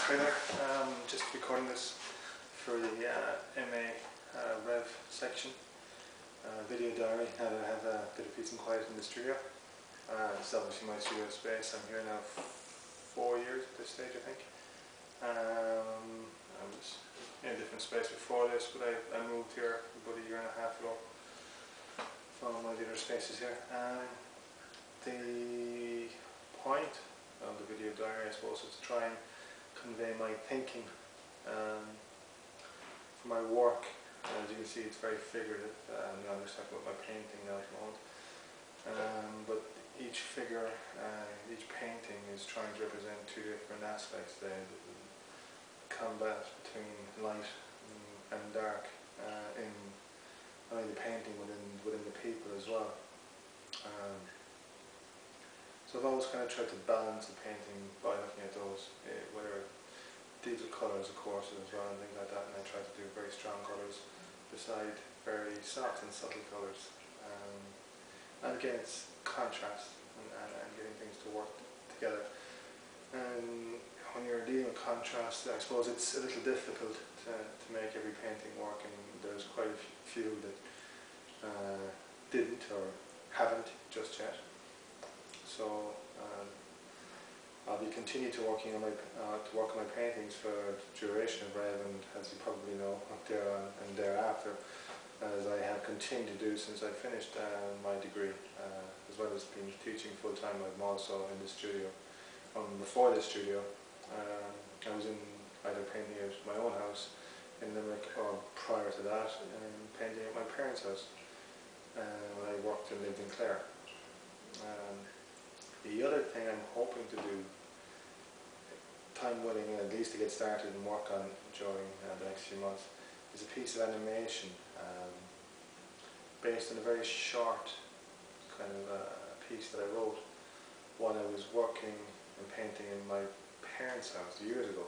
Hi there, just recording this for the MA REV section, video diary, how to have a bit of peace and quiet in the studio. It's obviously my studio space. I'm here now 4 years at this stage, I think. I was in a different space before this, but I moved here about a year and a half ago from one of the other spaces here. The point of the video diary, I suppose, is to try and convey my thinking for my work. As you can see, it's very figurative. I'm just talking about my painting now at the moment. But each figure, each painting is trying to represent two different aspects. The combat between light and dark in not only the painting, within the people as well. So I've always kind of tried to balance the painting by looking at those, whether deals with colours, of course, as well, and things like that. And I try to do very strong colours beside very soft and subtle colours. And again, it's contrast and getting things to work together. And when you're dealing with contrast, I suppose it's a little difficult to make every painting work, and there's quite a few that didn't or haven't just yet. So I'll be continue to work on my paintings for the duration of REV, and as you probably know, up there and thereafter, as I have continued to do since I finished my degree, as well as being teaching full time. I'm also in the studio. Before the studio, I was either painting at my own house in Limerick, or prior to that, painting at my parents' house when I worked and lived in Clare. The other thing I'm hoping to do, time willing, at least to get started and work on during the next few months, is a piece of animation based on a very short kind of piece that I wrote while I was working and painting in my parents' house years ago.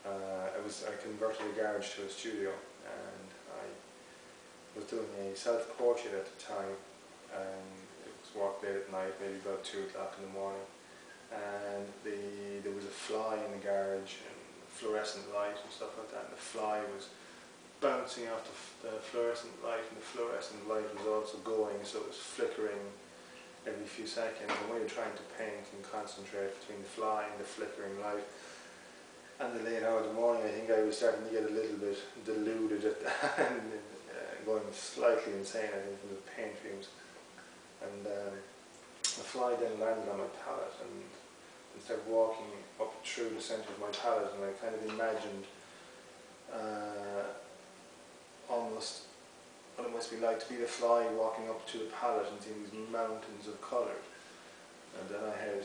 I converted a garage to a studio, and I was doing a self-portrait at the time. Work late at night, maybe about 2 o'clock in the morning, and there was a fly in the garage and fluorescent light and stuff like that, and the fly was bouncing off the fluorescent light, and the fluorescent light was also going, so it was flickering every few seconds. And when you're trying to paint and concentrate between the fly and the flickering light and the late hour of the morning, I think I was starting to get a little bit deluded at that and going slightly insane, I think, from the paint fumes. And the fly then landed on my palette, and instead of walking up through the centre of my palette, and I kind of imagined almost what it must be like to be the fly walking up to the palette and seeing these mountains of colour. And then I had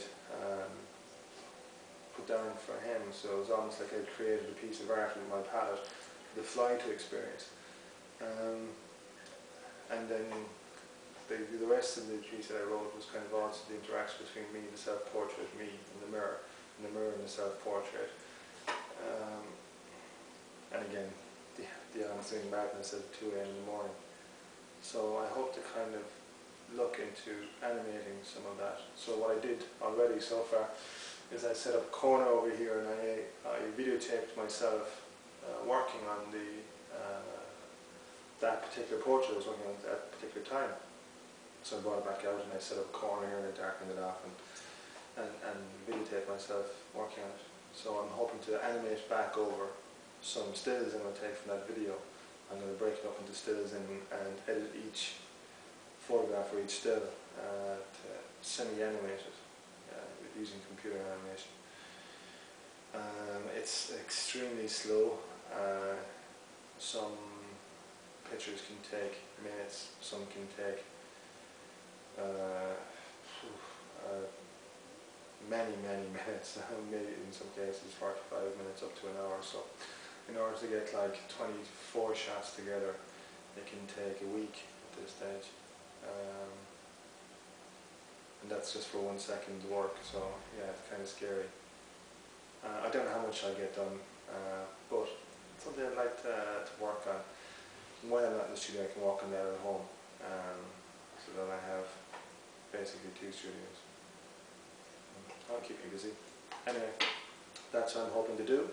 put down for him, so it was almost like I'd created a piece of art with my palette for the fly to experience. And then the rest of the piece that I wrote was kind of also the interaction between me and the self-portrait, me and the mirror and the self-portrait. And again, the ensuing madness at 2 AM in the morning. So I hope to kind of look into animating some of that. So what I did already so far is I set up a corner over here, and I videotaped myself working on that particular portrait I was working on at that particular time. So I brought it back out, and I set up a corner here, and I darkened it off and videotape myself working on it. So I'm hoping to animate back over some stills I'm going to take from that video. I'm going to break it up into stills and edit each photograph or each still to semi-animate it using computer animation. It's extremely slow. Some pictures can take minutes, some can take many minutes, maybe in some cases 45 minutes up to an hour. So in order to get like 24 shots together, it can take a week at this stage, and that's just for 1 second's work. So yeah, it's kind of scary. I don't know how much I get done, but it's something I'd like to work on. When I'm not in the studio, I can work on that at home, so that I have basically 2 studios. I'll keep me busy. Anyway, that's what I'm hoping to do.